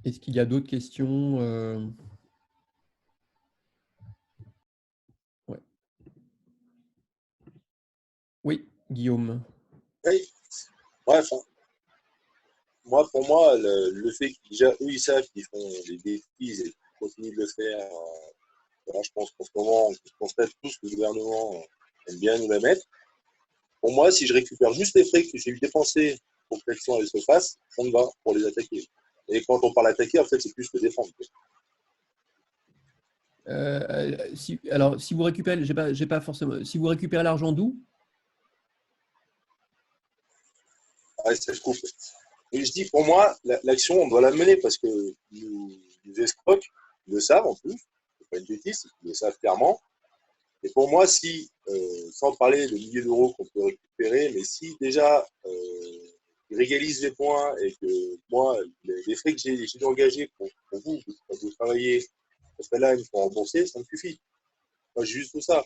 Est-ce qu'il y a d'autres questions? Ouais. Oui, Guillaume. Oui, bref, hein. Moi, pour moi, le fait qu'ils déjà, eux, ils savent qu'ils font des défis et qu'ils continuent de le faire. Voilà, je pense qu'en ce moment, on constate tous que le gouvernement aime bien nous la mettre. Pour moi, si je récupère juste les frais que j'ai eu dépensés pour que l'action elle se fasse, ça me va pour les attaquer. Et quand on parle attaquer, en fait, c'est plus que défendre. Alors, si vous récupérez, j'ai pas forcément. Si vous récupérez l'argent d'où? Ouais, ça se coupe. Et je dis, pour moi, l'action, on doit la mener parce que nous escroquent, ils le savent en plus, c'est pas une bêtise, ils le savent clairement. Et pour moi, si, sans parler de milliers d'euros qu'on peut récupérer, mais si déjà ils régalisent les points et que moi, les frais que j'ai dû engager pour vous, quand vous travaillez, parce que là, ils me font rembourser, ça me suffit. Moi, j'ai juste tout ça.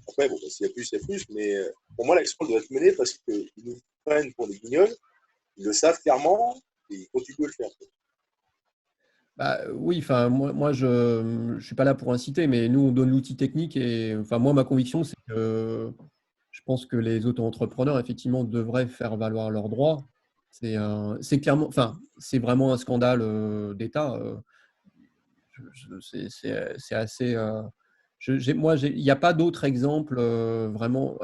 Après, bon, s'il y a plus, il y a plus, mais pour moi, l'action doit être menée parce qu'ils nous prennent pour des guignols, ils le savent clairement et ils continuent de le faire. Bah, oui, enfin, moi je suis pas là pour inciter, mais nous, on donne l'outil technique et enfin, moi, ma conviction, c'est que je pense que les auto-entrepreneurs, effectivement, devraient faire valoir leurs droits. C'est clairement, enfin, c'est vraiment un scandale d'État. C'est assez. Il n'y a pas d'autre exemple vraiment.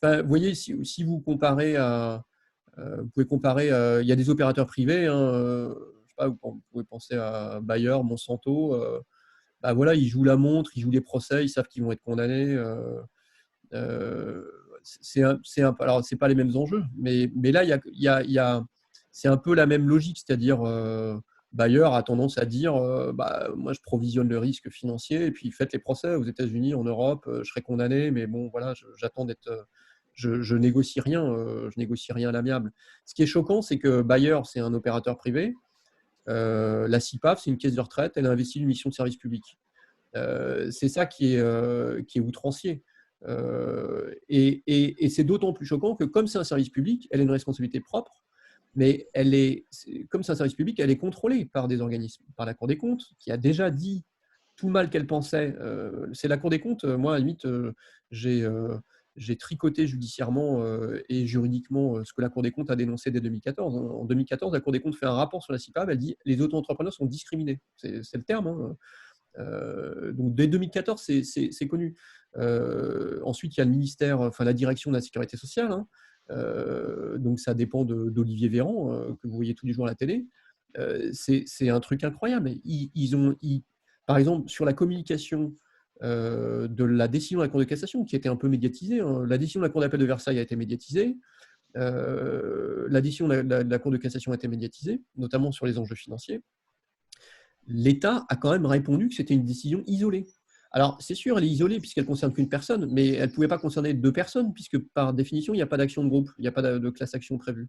Enfin, vous voyez, si vous comparez à, vous pouvez comparer, il y a des opérateurs privés, hein, je sais pas, vous pouvez penser à Bayer, Monsanto. Bah voilà, ils jouent la montre, ils jouent les procès, ils savent qu'ils vont être condamnés. Euh, alors, c'est pas les mêmes enjeux, mais là, c'est un peu la même logique, c'est-à-dire Bayer a tendance à dire bah, moi, je provisionne le risque financier et puis faites les procès aux États-Unis, en Europe, je serai condamné, mais bon, voilà, j'attends d'être. Je négocie rien, je négocie rien à l'amiable. Ce qui est choquant, c'est que Bayer, c'est un opérateur privé. La CIPAF, c'est une caisse de retraite, elle a investi une mission de service public. C'est ça qui est outrancier. Et c'est d'autant plus choquant que comme c'est un service public, elle a une responsabilité propre, mais comme c'est un service public, elle est contrôlée par des organismes, par la Cour des comptes, qui a déjà dit tout le mal qu'elle pensait. C'est la Cour des comptes, moi, à la limite, j'ai j'ai tricoté judiciairement et juridiquement ce que la Cour des comptes a dénoncé dès 2014. En 2014, la Cour des comptes fait un rapport sur la CIPAV, elle dit les auto-entrepreneurs sont discriminés. C'est le terme. Hein. Donc dès 2014, c'est connu. Ensuite, il y a le ministère, enfin la direction de la sécurité sociale. Hein. Donc ça dépend d'Olivier Véran, que vous voyez tous les jours à la télé. C'est un truc incroyable. Par exemple, sur la communication de la décision de la Cour de cassation, qui était un peu médiatisée, hein. La décision de la Cour d'appel de Versailles a été médiatisée. La décision de la Cour de cassation a été médiatisée, notamment sur les enjeux financiers. L'État a quand même répondu que c'était une décision isolée. Alors, c'est sûr, elle est isolée puisqu'elle ne concerne qu'une personne, mais elle ne pouvait pas concerner deux personnes, puisque par définition, il n'y a pas d'action de groupe, il n'y a pas de classe action prévue.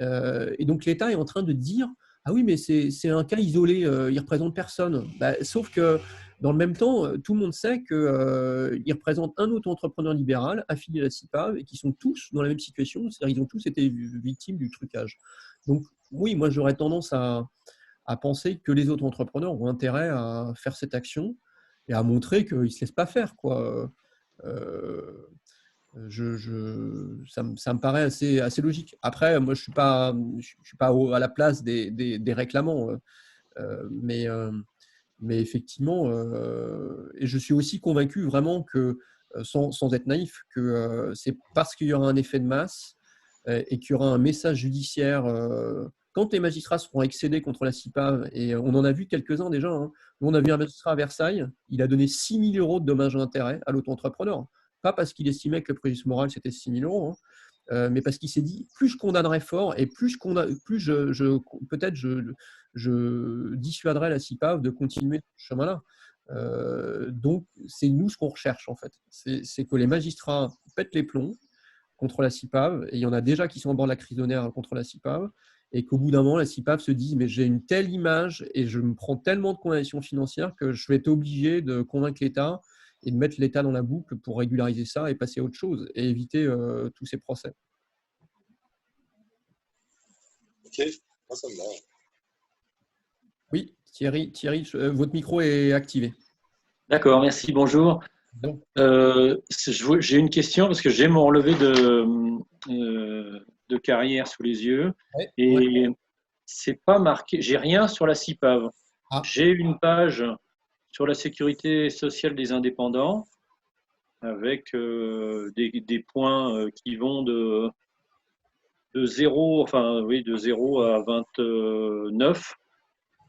Et donc, l'État est en train de dire ah oui, mais c'est un cas isolé, il ne représente personne. Bah, sauf que dans le même temps, tout le monde sait qu'il représente un auto-entrepreneur libéral affilié à la CIPAV et qui sont tous dans la même situation, c'est-à-dire qu'ils ont tous été victimes du trucage. Donc, oui, moi, j'aurais tendance à penser que les autres entrepreneurs ont intérêt à faire cette action et à montrer qu'ils ne se laissent pas faire, quoi. Euh, ça me paraît assez logique. Après, moi, je suis pas à la place des réclamants, mais effectivement, et je suis aussi convaincu vraiment que, sans être naïf, que c'est parce qu'il y aura un effet de masse et qu'il y aura un message judiciaire. Quand les magistrats seront excédés contre la CIPAV, et on en a vu quelques-uns déjà, hein. Nous, on a vu un magistrat à Versailles, il a donné 6 000 euros de dommages et intérêts à l'auto-entrepreneur. Pas parce qu'il estimait que le préjudice moral, c'était 6 000 euros, hein, mais parce qu'il s'est dit, plus je condamnerai fort et plus peut-être je dissuaderai la CIPAV de continuer ce chemin-là. Donc, c'est nous ce qu'on recherche, en fait. C'est que les magistrats pètent les plombs contre la CIPAV, et il y en a déjà qui sont en bord de la crise d'honneur contre la CIPAV, et qu'au bout d'un moment, la CIPAV se dise, mais j'ai une telle image et je me prends tellement de condamnations financières que je vais être obligé de convaincre l'État et de mettre l'État dans la boucle pour régulariser ça et passer à autre chose et éviter tous ces procès. Ok, moi ça me va. Oui, votre micro est activé. D'accord, merci, bonjour. Bon. J'ai une question parce que j'ai mon relevé de carrière sous les yeux Ouais, ouais. et c'est pas marqué, j'ai rien sur la CIPAV. Ah, J'ai une page sur la sécurité sociale des indépendants avec des points qui vont de 0, enfin oui, de 0 à 29.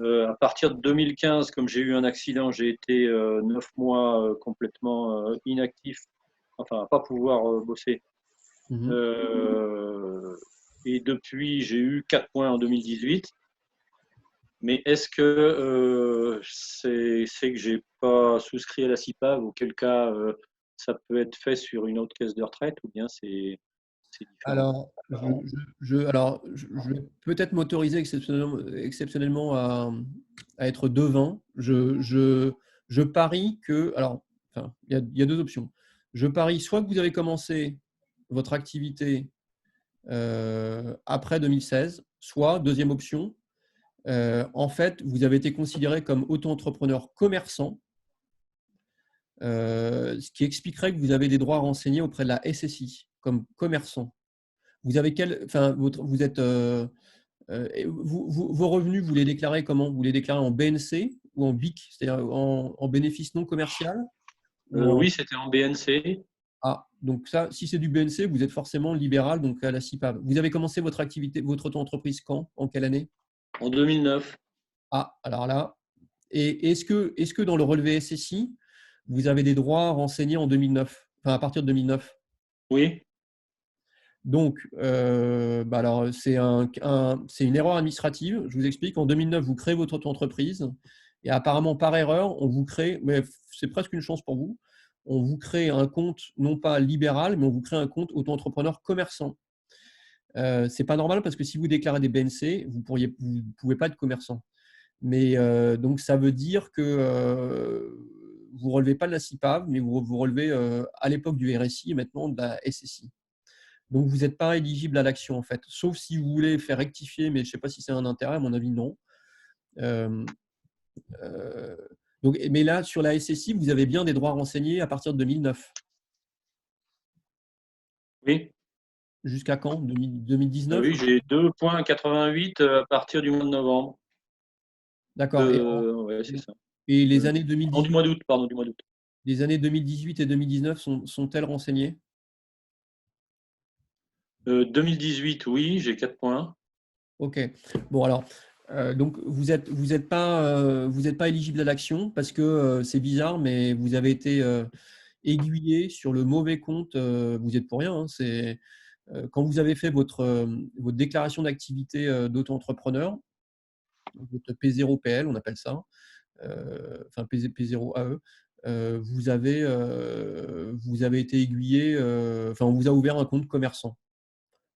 À partir de 2015, comme j'ai eu un accident, j'ai été 9 mois complètement inactif, enfin à pas pouvoir bosser. mhm. Et depuis, j'ai eu 4 points en 2018. Mais est-ce que c'est que j'ai pas souscrit à la CIPAV, auquel cas ça peut être fait sur une autre caisse de retraite, ou bien c'est différent? Alors, je vais peut-être m'autoriser exceptionnellement à être devin. Je parie que, alors, enfin, il y a deux options. Je parie soit que vous avez commencé votre activité après 2016, soit, deuxième option, en fait, vous avez été considéré comme auto-entrepreneur commerçant, ce qui expliquerait que vous avez des droits renseignés auprès de la SSI comme commerçant. Vous avez enfin, vous êtes, vos revenus, vous les déclarez comment? Vous les déclarez en BNC ou en BIC, c'est-à-dire en bénéfice non commercial ou en Oui, c'était en BNC A. Donc ça, si c'est du BNC, vous êtes forcément libéral, donc à la CIPAV. Vous avez commencé votre activité, votre auto-entreprise quand? En quelle année? en 2009. Ah, alors là. Et est-ce que dans le relevé SSI, vous avez des droits renseignés en 2009, enfin à partir de 2009? Oui, Donc, alors c'est une erreur administrative. Je vous explique. En 2009, vous créez votre entreprise et apparemment par erreur, on vous crée, mais c'est presque une chance pour vous, on vous crée un compte non pas libéral, mais on vous crée un compte auto-entrepreneur commerçant. C'est pas normal parce que si vous déclarez des BNC, vous pouvez pas être commerçant. Mais donc ça veut dire que vous relevez pas de la CIPAV, mais vous relevez à l'époque du RSI et maintenant de la SSI. Donc, vous n'êtes pas éligible à l'action, en fait. Sauf si vous voulez faire rectifier, mais je ne sais pas si c'est un intérêt, à mon avis, non. Euh, euh, mais là, sur la SSI, vous avez bien des droits renseignés à partir de 2009. oui. Jusqu'à quand? 2019? Oui, j'ai 2,88 à partir du mois de novembre. D'accord. Ouais, c'est ça. Et les Euh, années non, du 2018, mois d'août, pardon, du mois d'août. les années 2018 et 2019 sont-elles renseignées? 2018, oui, j'ai 4 points. Ok. Bon, alors, donc vous êtes pas éligible à l'action parce que c'est bizarre, mais vous avez été aiguillé sur le mauvais compte. Vous êtes pour rien. Hein, c'est quand vous avez fait votre déclaration d'activité d'auto-entrepreneur, votre P0PL, on appelle ça, enfin P0AE, vous avez été aiguillé, enfin on vous a ouvert un compte commerçant.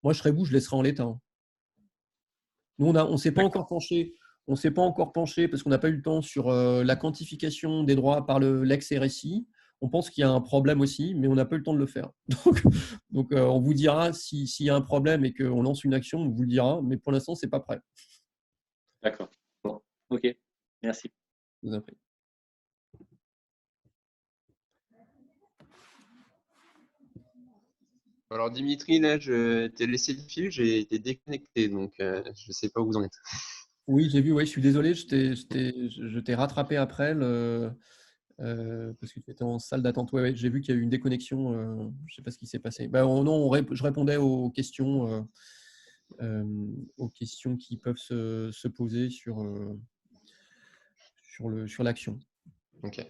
Moi, je serais vous, je laisserai en l'état. Hein. Nous, on s'est pas D'accord. encore penché. On s'est pas encore penché parce qu'on n'a pas eu le temps sur la quantification des droits par l'ex-RSI. On pense qu'il y a un problème aussi, mais on n'a pas eu le temps de le faire. Donc, on vous dira s'il y a un problème et qu'on lance une action, on vous le dira, mais pour l'instant, c'est pas prêt. D'accord. Bon, ok. Merci. Je vous en prie. Alors Dimitri, là, je t'ai laissé le fil, j'ai été déconnecté, donc je ne sais pas où vous en êtes. Oui, j'ai vu, ouais, je suis désolé, je t'ai rattrapé après parce que tu étais en salle d'attente. Ouais, ouais, j'ai vu qu'il y a eu une déconnexion, je ne sais pas ce qui s'est passé. Ben, non, je répondais aux questions qui peuvent se poser sur l'action. Ok.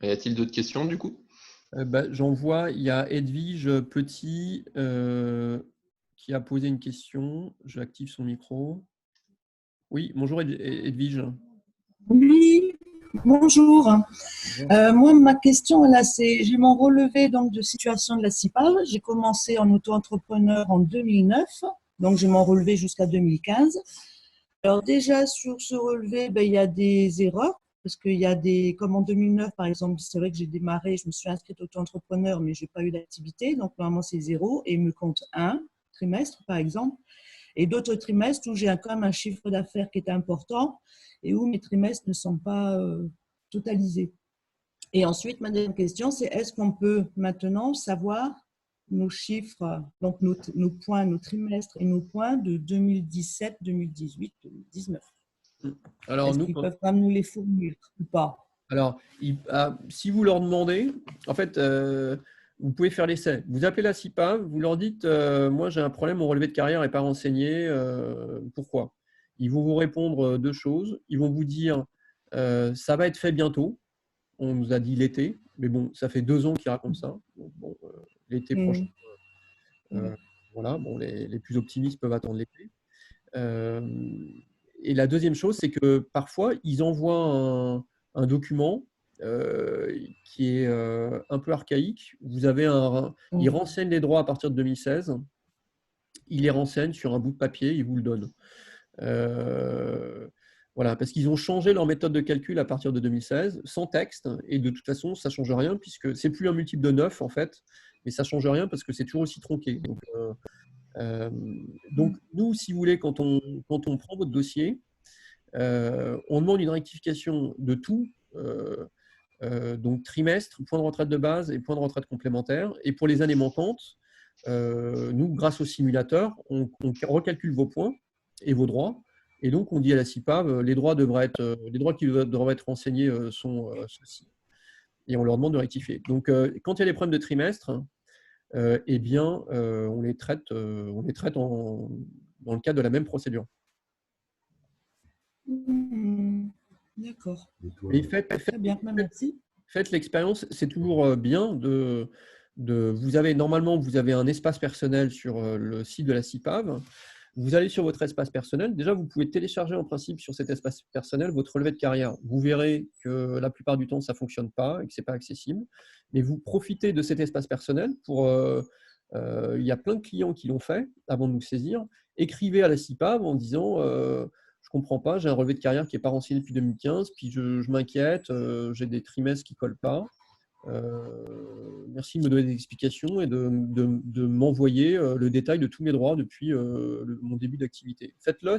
Y a-t-il d'autres questions du coup? J'en vois, il y a Edwige Petit qui a posé une question. J'active son micro. Oui, bonjour Edwige. Oui, bonjour. Bonjour. Moi, ma question là, c'est j'ai mon relevé donc de situation de la CIPAV. J'ai commencé en auto-entrepreneur en 2009, donc j'ai mon relevé jusqu'à 2015. Alors déjà sur ce relevé, ben, il y a des erreurs parce qu'il y a des, comme en 2009 par exemple, c'est vrai que j'ai démarré, je me suis inscrite auto-entrepreneur, mais j'ai pas eu d'activité, donc normalement c'est zéro et il me compte un trimestre par exemple. et d'autres trimestres où j'ai quand même un chiffre d'affaires qui est important et où mes trimestres ne sont pas totalisés. Et ensuite, ma deuxième question, c'est est-ce qu'on peut maintenant savoir nos chiffres, donc nos points, nos trimestres et nos points de 2017, 2018, 2019? Alors, Est-ce nous, qu'ils peuvent quand même nous les fournir ou pas? alors, si vous leur demandez, en fait, vous pouvez faire l'essai. Vous appelez la CIPAV, vous leur dites moi, j'ai un problème, mon relevé de carrière n'est pas renseigné. Pourquoi? Ils vont vous répondre deux choses. Ils vont vous dire ça va être fait bientôt. On nous a dit l'été, mais bon, ça fait 2 ans qu'ils racontent ça. Donc, bon, l'été prochain, voilà, bon, les plus optimistes peuvent attendre l'été. Et la deuxième chose, c'est que parfois, ils envoient un document qui est un peu archaïque. Vous avez ils renseignent les droits à partir de 2016. Ils les renseignent sur un bout de papier, ils vous le donnent. Voilà, parce qu'ils ont changé leur méthode de calcul à partir de 2016, sans texte, et de toute façon, ça ne change rien, puisque c'est plus un multiple de 9, en fait, mais ça ne change rien parce que c'est toujours aussi tronqué. Donc, nous, si vous voulez, quand on prend votre dossier, on demande une rectification de tout, donc trimestre, point de retraite de base et point de retraite complémentaire. Et pour les années manquantes, nous, grâce au simulateur, on recalcule vos points et vos droits. Et donc, on dit à la CIPAV, les droits qui devraient être renseignés sont ceux-ci. Et on leur demande de rectifier. Donc, quand il y a des problèmes de trimestre, eh bien, on les traite dans le cadre de la même procédure. D'accord. Et Très bien, merci. Faites l'expérience, c'est toujours bien normalement, vous avez un espace personnel sur le site de la CIPAV. Vous allez sur votre espace personnel. Déjà, vous pouvez télécharger en principe sur cet espace personnel votre relevé de carrière. Vous verrez que la plupart du temps, ça ne fonctionne pas et que ce n'est pas accessible. Mais vous profitez de cet espace personnel il y a plein de clients qui l'ont fait avant de nous saisir. Écrivez à la CIPAV en disant je ne comprends pas, j'ai un relevé de carrière qui n'est pas renseigné depuis 2015, puis je m'inquiète, j'ai des trimestres qui ne collent pas. Merci de me donner des explications et de m'envoyer le détail de tous mes droits depuis mon début d'activité. Faites-le,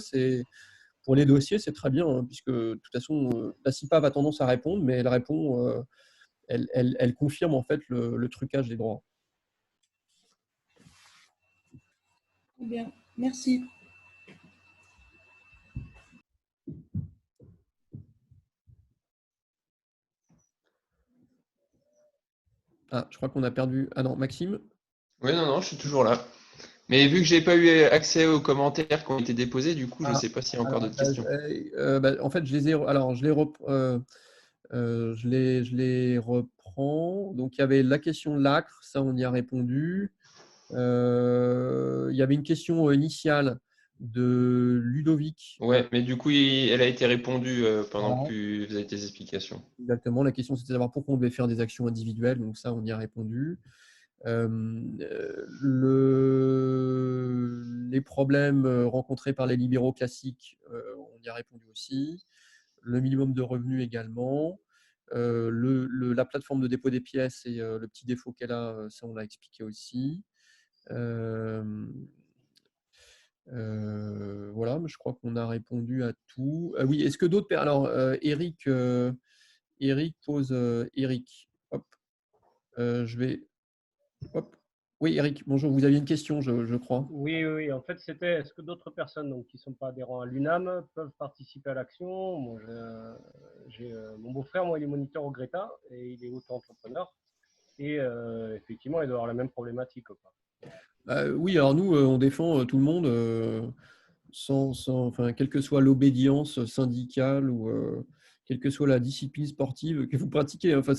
pour les dossiers, c'est très bien, hein, puisque de toute façon, la CIPAV a tendance à répondre, mais elle répond, elle confirme en fait le trucage des droits. Très bien, merci. Ah, je crois qu'on a perdu. Ah non, Maxime? Oui, non, je suis toujours là. Mais vu que j'ai pas eu accès aux commentaires qui ont été déposés, du coup, je ne sais pas s'il y a encore d'autres questions. En fait, je les reprends. Donc, il y avait la question de l'ACRE, ça, on y a répondu. Il y avait une question initiale de Ludovic. Ouais, mais du coup, elle a été répondue pendant que vous avez tes explications. Exactement. La question, c'était de savoir pourquoi on devait faire des actions individuelles. Donc, ça, on y a répondu. Les problèmes rencontrés par les libéraux classiques, on y a répondu aussi. Le minimum de revenus également. La plateforme de dépôt des pièces et le petit défaut qu'elle a, ça, on l'a expliqué aussi. Voilà, mais je crois qu'on a répondu à tout. Oui, est-ce que d'autres... Alors, Eric pose... Eric, hop. Je vais... Hop. Oui, Eric, bonjour. Vous aviez une question, je crois. Oui. En fait, c'était est-ce que d'autres personnes donc, qui ne sont pas adhérents à l'UNAM peuvent participer à l'action? Moi, mon beau-frère, moi, il est moniteur au Greta et il est auto-entrepreneur. Et effectivement, il doit avoir la même problématique. Oui, alors nous, on défend tout le monde, enfin, quelle que soit l'obédience syndicale ou quelle que soit la discipline sportive que vous pratiquez. Enfin,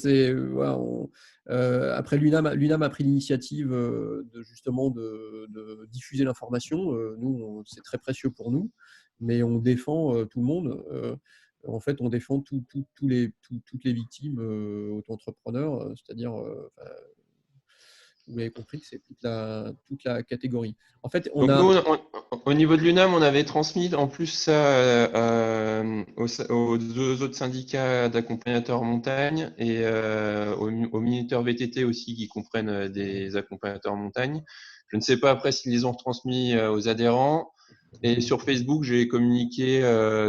voilà, après, l'UNAM a pris l'initiative de diffuser l'information. Nous, c'est très précieux pour nous, mais on défend tout le monde. En fait, on défend toutes les victimes auto-entrepreneurs, c'est-à-dire vous avez compris que c'est toute la catégorie. En fait, Donc nous, au niveau de l'UNAM, on avait transmis en plus ça aux deux autres syndicats d'accompagnateurs montagne et aux minuteurs VTT aussi qui comprennent des accompagnateurs montagne. Je ne sais pas après s'ils les ont retransmis aux adhérents. Et sur Facebook, j'ai communiqué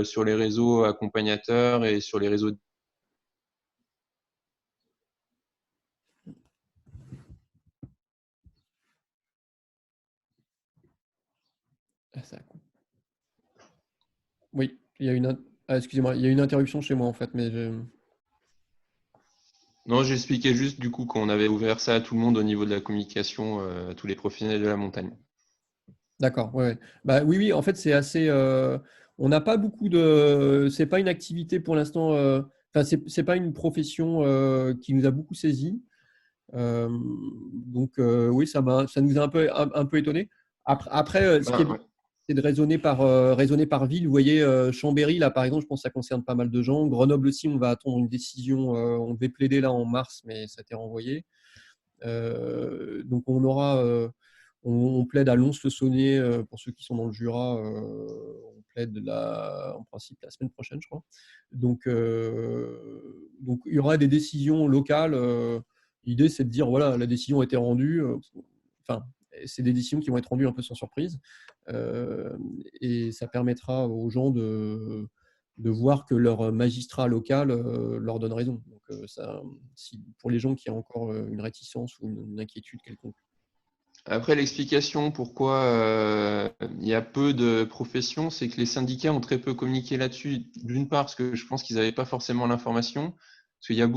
sur les réseaux accompagnateurs et sur les réseaux. Ah, ça coupe. Oui, il y a excusez-moi, il y a une interruption chez moi en fait, mais Non, j'expliquais juste du coup qu'on avait ouvert ça à tout le monde au niveau de la communication, à tous les professionnels de la montagne. d'accord, ouais, ouais. Bah, oui, oui, en fait, c'est assez. On n'a pas beaucoup de. C'est pas une activité pour l'instant. Enfin, c'est pas une profession qui nous a beaucoup saisi. Donc, oui, ça nous a un peu étonné. Après, ce qui est bien, Ouais. c'est de raisonner par ville. Vous voyez, Chambéry, là, par exemple, je pense que ça concerne pas mal de gens. Grenoble aussi, on va attendre une décision. On devait plaider là en mars, mais ça a été renvoyé. Donc, on plaide à Lons-le-Saunier pour ceux qui sont dans le Jura. On plaide en principe la semaine prochaine, je crois. Donc, il y aura des décisions locales. L'idée, c'est de dire voilà, la décision a été rendue. Enfin, c'est des décisions qui vont être rendues un peu sans surprise. Et ça permettra aux gens de voir que leur magistrat local leur donne raison. Donc, pour les gens qui ont encore une réticence ou une inquiétude quelconque. Après, l'explication pourquoi il y a peu de professions, c'est que les syndicats ont très peu communiqué là-dessus. D'une part, parce que je pense qu'ils n'avaient pas forcément l'information. Parce qu'il y a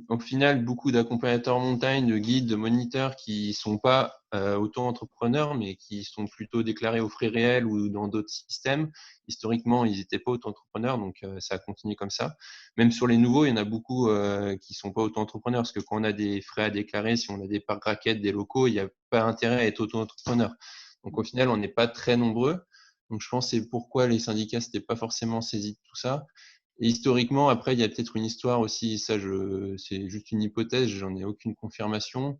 au final, beaucoup d'accompagnateurs en montagne, de guides, de moniteurs qui sont pas auto-entrepreneurs, mais qui sont plutôt déclarés aux frais réels ou dans d'autres systèmes. Historiquement, ils n'étaient pas auto-entrepreneurs, donc ça a continué comme ça. Même sur les nouveaux, il y en a beaucoup qui sont pas auto-entrepreneurs, parce que quand on a des frais à déclarer, si on a des parcs raquettes, des locaux, il n'y a pas intérêt à être auto-entrepreneur. Donc au final, on n'est pas très nombreux. Donc je pense que c'est pourquoi les syndicats s'étaient pas forcément saisis de tout ça. Et historiquement, après, il y a peut-être une histoire aussi, c'est juste une hypothèse, j'en ai aucune confirmation,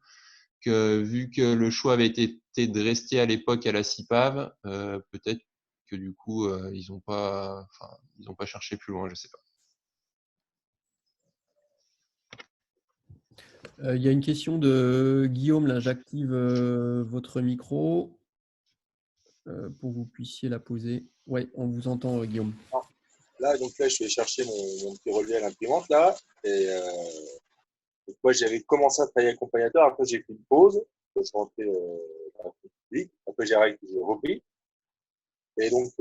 que vu que le choix avait été de rester à l'époque à la CIPAV, peut-être que du coup, ils n'ont pas cherché plus loin, je sais pas. Il y a une question de Guillaume, là, j'active votre micro pour que vous puissiez la poser. Oui, on vous entend, Guillaume. Donc là, je vais chercher mon petit relevé à l'imprimante là. Et donc moi, j'avais commencé à travailler accompagnateur. Après, j'ai fait une pause. Je suis rentré dans la publique. Après, j'ai repris. Et donc,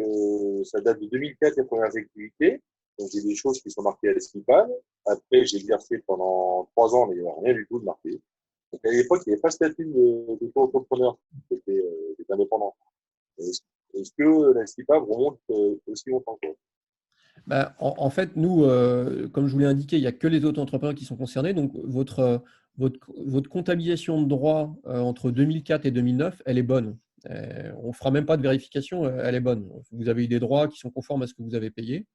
ça date de 2004, les premières activités. Donc, j'ai des choses qui sont marquées à l'ESCIPAD. Après, j'ai exercé pendant 3 ans, mais il n'y avait rien du tout de marqué. Donc, à l'époque, il n'y avait pas de statut d'auto-entrepreneur. C'était des indépendants. Est-ce que l'ESCIPAD remonte aussi longtemps que ça? Bah, en fait, nous, comme je vous l'ai indiqué, il n'y a que les auto-entrepreneurs qui sont concernés. Donc, votre comptabilisation de droit entre 2004 et 2009, elle est bonne. On ne fera même pas de vérification, elle est bonne. Vous avez eu des droits qui sont conformes à ce que vous avez payé.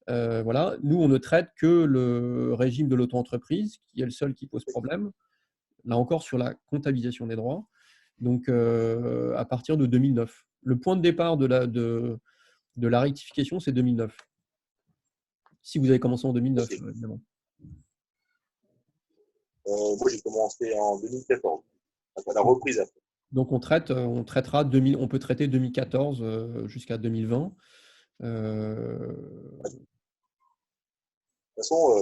Voilà. Nous, on ne traite que le régime de l'auto-entreprise, qui est le seul qui pose problème. Là encore, sur la comptabilisation des droits. Donc, à partir de 2009. Le point de départ de la rectification, c'est 2009. Si vous avez commencé en 2009, Okay. évidemment. Moi, j'ai commencé en 2014. Après la reprise après. Donc, on peut traiter 2014 jusqu'à 2020. De toute façon,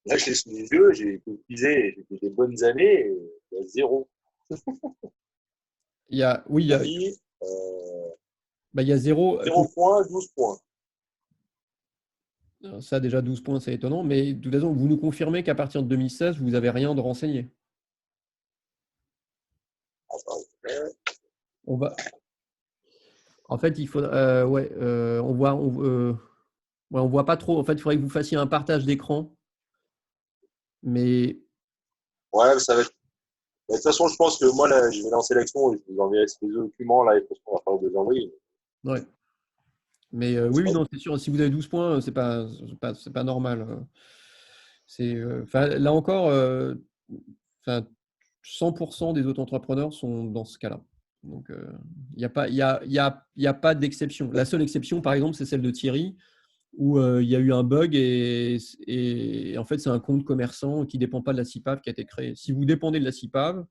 là, je l'ai sous les yeux, j'ai cotisé, j'ai fait des bonnes années, et il y a zéro. Il y a, oui, il y a zéro. 0 points, 12 points. Ça, déjà, 12 points, c'est étonnant. Mais de toute façon, vous nous confirmez qu'à partir de 2016, vous n'avez rien de renseigné. On va. En fait, il faut. Ouais, on voit pas trop. En fait, il faudrait que vous fassiez un partage d'écran. Mais Ouais, ça va être. De toute façon, je pense que moi, là, je vais lancer l'action et je vous enverrai ces documents là, et parce qu'on va falloir les envoyer. ouais. Mais oui, non, c'est sûr. Si vous avez 12 points, c'est pas normal. Là encore, 100% des auto-entrepreneurs sont dans ce cas-là. Donc, il n'y a pas d'exception. La seule exception, par exemple, c'est celle de Thierry, où il y a eu un bug et en fait, c'est un compte commerçant qui ne dépend pas de la CIPAV qui a été créé. Si vous dépendez de la CIPAV,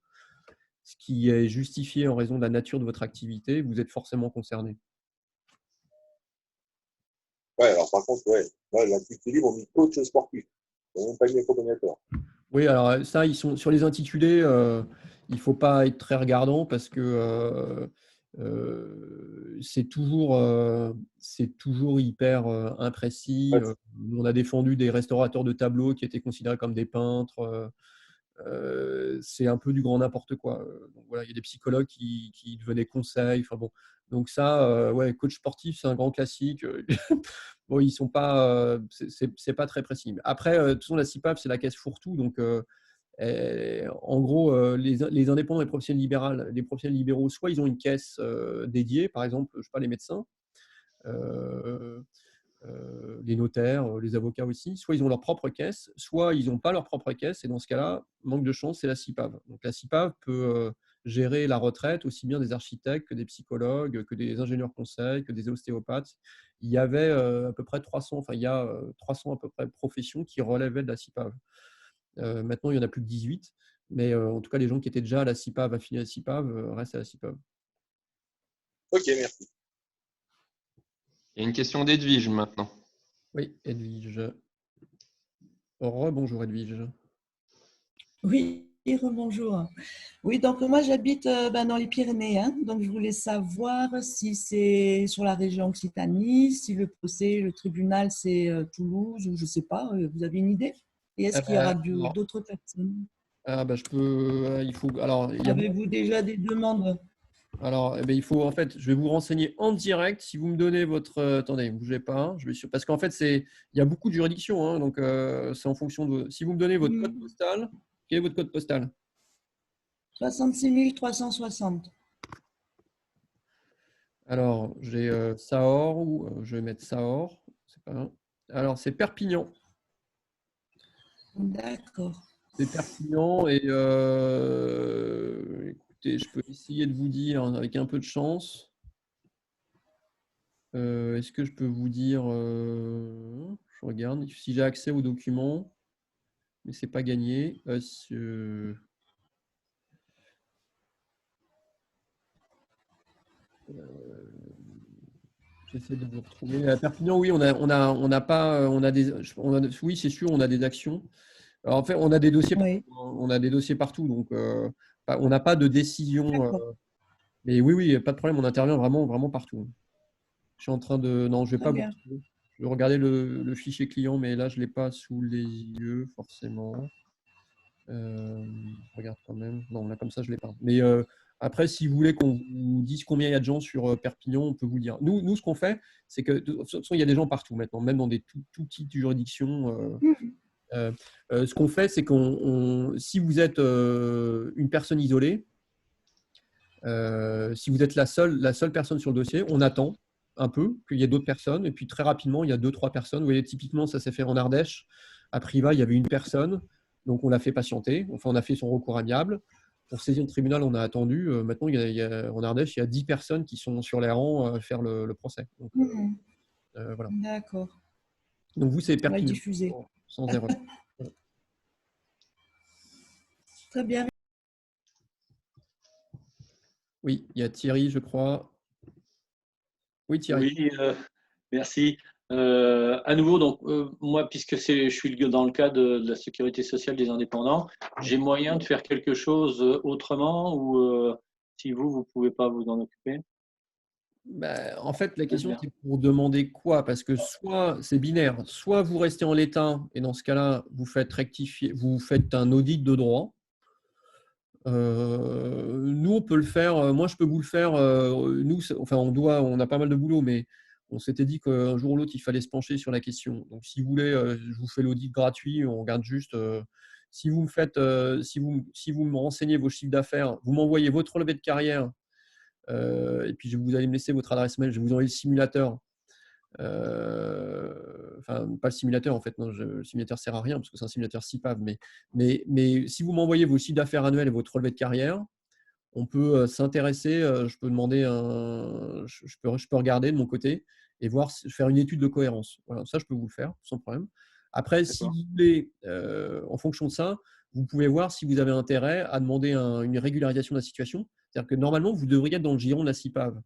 ce qui est justifié en raison de la nature de votre activité, vous êtes forcément concerné. Ouais, alors par contre, ouais, moi, l'intitulé, on mis coach sportif. On même pas mis accompagnateur. Oui, alors ça, ils sont sur les intitulés, il ne faut pas être très regardant parce que c'est toujours hyper imprécis. Ouais, On a défendu des restaurateurs de tableaux qui étaient considérés comme des peintres. C'est un peu du grand n'importe quoi. Donc voilà, il y a des psychologues qui devenaient conseils. Enfin bon, donc ça, ouais, coach sportif, c'est un grand classique. Bon, ils sont pas, c'est pas très précis. Après, de toute façon, la CIPAV, c'est la caisse fourre-tout. Donc, en gros, les indépendants et les professionnels libéraux, soit ils ont une caisse dédiée, par exemple, je sais pas, les médecins. Les notaires, les avocats aussi, soit ils ont leur propre caisse, soit ils n'ont pas leur propre caisse, et dans ce cas-là, manque de chance, c'est la CIPAV. Donc la CIPAV peut gérer la retraite aussi bien des architectes que des psychologues, que des ingénieurs conseils, que des ostéopathes. Il y avait à peu près 300, enfin il y a 300 à peu près professions qui relevaient de la CIPAV. Maintenant, il y en a plus que 18, mais en tout cas, les gens qui étaient déjà à la CIPAV, affiliés à la CIPAV, restent à la CIPAV. ok, merci. Il y a une question d'Edwige maintenant. Oui, Edwige. Rebonjour Edwige. Oui, bonjour. Oui, donc moi j'habite dans les Pyrénées, hein, donc je voulais savoir si c'est sur la région Occitanie, si le procès, le tribunal c'est Toulouse ou je ne sais pas, vous avez une idée? Et est-ce qu'il y aura Alors, d'autres personnes? je peux. Il faut. Alors, il y a Avez-vous déjà des demandes? Alors, il faut en fait, je vais vous renseigner en direct. Si vous me donnez votre, attendez, ne bougez pas, hein, parce qu'en fait, il y a beaucoup de juridictions, hein, donc c'est en fonction de. Si vous me donnez votre code postal, quel est votre code postal? 66 360. Alors, j'ai Cahors ou je vais mettre Cahors. C'est pas. Alors, c'est Perpignan. D'accord. C'est Perpignan et écoutez, je peux essayer de vous dire avec un peu de chance. Est-ce que je peux vous dire, je regarde si j'ai accès aux documents, mais c'est pas gagné. J'essaie de vous retrouver. À Perpignan, oui, on n'a pas, oui, c'est sûr, on a des actions. Alors, en fait, on a des dossiers partout. Oui, On a des dossiers partout, donc on n'a pas de décision. d'accord. Mais oui, oui, pas de problème, on intervient vraiment, vraiment partout. Je suis en train de, non, je vais Très pas vous bien. retrouver. Je vais regarder le fichier client, mais là, je l'ai pas sous les yeux forcément. Je regarde quand même. Non, là, comme ça, je ne l'ai pas. Mais après, si vous voulez qu'on vous dise combien il y a de gens sur Perpignan, on peut vous le dire. Nous ce qu'on fait, c'est que de toute façon, il y a des gens partout maintenant, même dans des tout petites juridictions. Ce qu'on fait, c'est si vous êtes une personne isolée, si vous êtes la seule personne sur le dossier, on attend un peu qu'il y ait d'autres personnes. Et puis très rapidement, il y a 2-3 personnes. Vous voyez, typiquement, ça s'est fait en Ardèche. À Privas, il y avait une personne. Donc, on l'a fait patienter. Enfin, on a fait son recours amiable. Pour saisir le tribunal, on a attendu. Maintenant, en Ardèche, il y a 10 personnes qui sont sur les rangs à faire le procès. Donc, voilà. D'accord. Donc, vous, c'est On va Perpignan, diffuser. sans erreur. Très bien. Oui, il y a Thierry, je crois. Oui, Thierry. Oui, merci. À nouveau, donc, moi, puisque je suis dans le cadre de la sécurité sociale des indépendants, j'ai moyen de faire quelque chose autrement ou si vous ne pouvez pas vous en occuper? En fait, la question, Bien. c'est pour demander quoi? Parce que soit c'est binaire, soit vous restez en l'état, et dans ce cas-là, vous faites rectifier, vous faites un audit de droit. Nous, on peut le faire. Moi, je peux vous le faire. Nous, enfin, on a pas mal de boulot, mais on s'était dit qu'un jour ou l'autre, il fallait se pencher sur la question. Donc, si vous voulez, je vous fais l'audit gratuit. On regarde juste. Si vous me faites, si vous me renseignez vos chiffres d'affaires, vous m'envoyez votre relevé de carrière. Et puis, vous allez me laisser votre adresse mail. Je vais vous envoyer le simulateur. Enfin, pas le simulateur en fait. Non, le simulateur sert à rien parce que c'est un simulateur CIPAV. Mais si vous m'envoyez vos chiffres d'affaires annuels et votre relevé de carrière, on peut s'intéresser. Je peux demander je peux regarder de mon côté et voir, faire une étude de cohérence. Voilà, ça, je peux vous le faire sans problème. Après, si D'accord. vous voulez, en fonction de ça, vous pouvez voir si vous avez intérêt à demander une régularisation de la situation. C'est-à-dire que normalement, vous devriez être dans le giron de la CIPAV,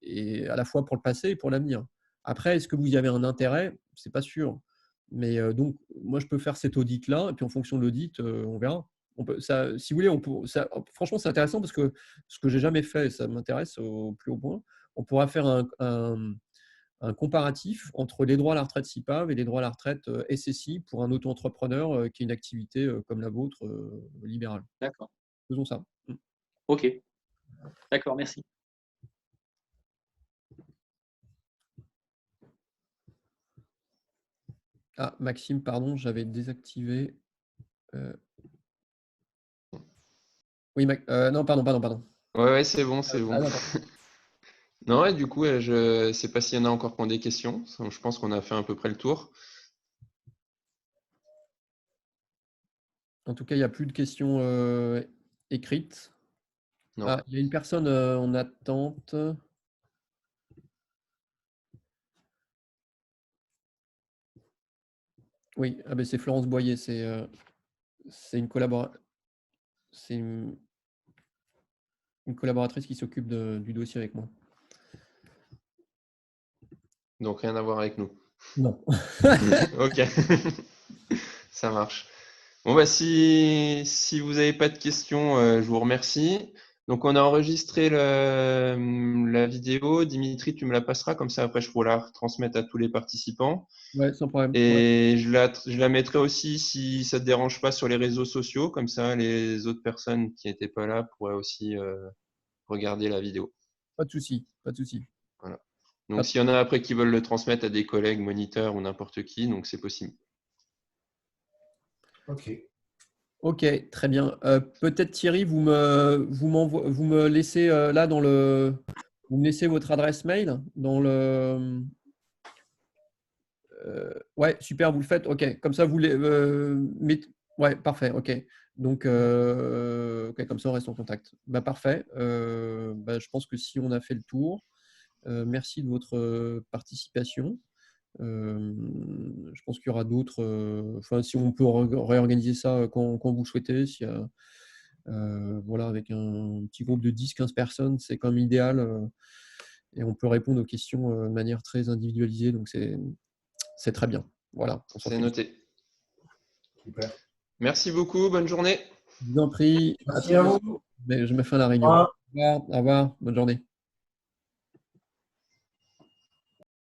et à la fois pour le passé et pour l'avenir. Après, est-ce que vous y avez un intérêt? C'est pas sûr. Mais donc, moi, je peux faire cet audit-là, et puis en fonction de l'audit, on verra. Si vous voulez, franchement, c'est intéressant parce que ce que j'ai jamais fait, et ça m'intéresse au plus haut point, on pourra faire un comparatif entre les droits à la retraite CIPAV et les droits à la retraite SSI pour un auto-entrepreneur qui a une activité comme la vôtre, libérale. D'accord. Faisons ça. Ok. D'accord, merci. Ah, Maxime, pardon, j'avais désactivé. Oui, non, pardon. Ouais, c'est bon, c'est bon. d'accord. Non, et du coup, je sais pas s'il y en a encore qui ont des questions. Je pense qu'on a fait à peu près le tour. En tout cas, il n'y a plus de questions écrites. Non. Ah, il y a une personne en attente. Oui, ben c'est Florence Boyer. C'est une collaboratrice qui s'occupe du dossier avec moi. Donc rien à voir avec nous. Non. Ok. Ça marche. Bon, bah, si vous n'avez pas de questions, je vous remercie. Donc, on a enregistré la vidéo. Dimitri, tu me la passeras, comme ça, après, je pourrai la transmettre à tous les participants. Ouais, sans problème. Et je la mettrai aussi, si ça ne te dérange pas, sur les réseaux sociaux. Comme ça, les autres personnes qui n'étaient pas là pourraient aussi regarder la vidéo. Pas de souci, pas de souci. Voilà. Donc, s'il y en a après qui veulent le transmettre à des collègues, moniteurs ou n'importe qui, donc c'est possible. Ok. Ok, très bien. Peut-être Thierry, vous me laissez là vous me laissez votre adresse mail dans le. Ouais, super, vous le faites. Ok, comme ça vous mettez. Ouais, parfait. Ok. Donc, ok, comme ça on reste en contact. Bah parfait. Je pense que si on a fait le tour, merci de votre participation. Je pense qu'il y aura d'autres. Enfin, si on peut réorganiser ça quand vous souhaitez, voilà, avec un petit groupe de 10-15 personnes, c'est quand même idéal. Et on peut répondre aux questions de manière très individualisée. Donc, c'est très bien. Voilà. C'est noté. Super. Merci beaucoup. Bonne journée. Je vous en prie. Merci à vous. Je me fais la réunion. Au revoir. Au revoir. Bonne journée.